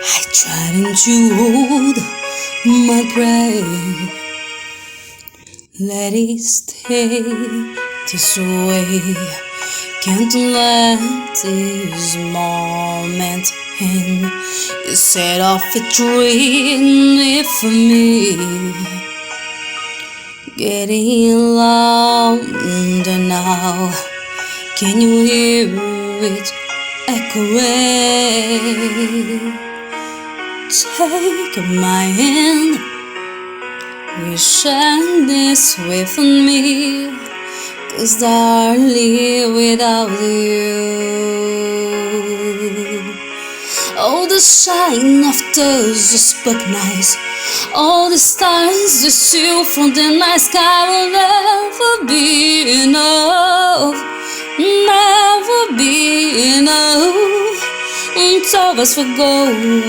I tried to hold my breath, let it stay this way. Can't let this moment end. You set off a dream for me, getting louder now. Can you hear it echoing? Take my hand, you share this with me, 'cause darling, without you, all the shine of those you spoke nice, all the stars you see from the night sky will never be enough, never be enough. Told us for go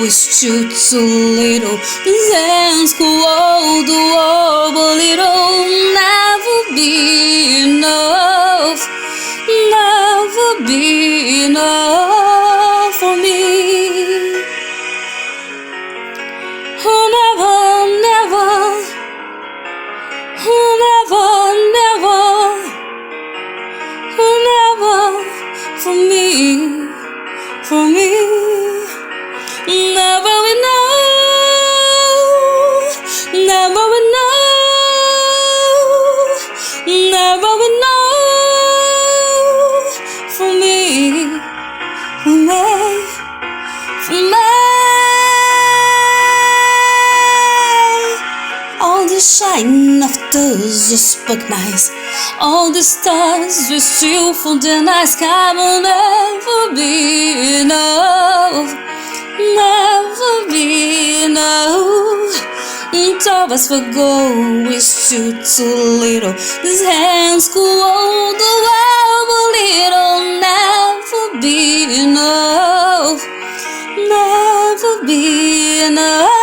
is too little. These hands go all the world, but it'll never be enough, never be enough for me. Oh, never, never, oh, never, never, oh, never for me. For me, never we know, never we know, never we know. For me, for me, for me. All the shine of those you spoke nice, all the stars we steal from the night sky will never be enough, never be enough. Told us for go is too little. These hands go all the world, but it'll never be enough, never be enough.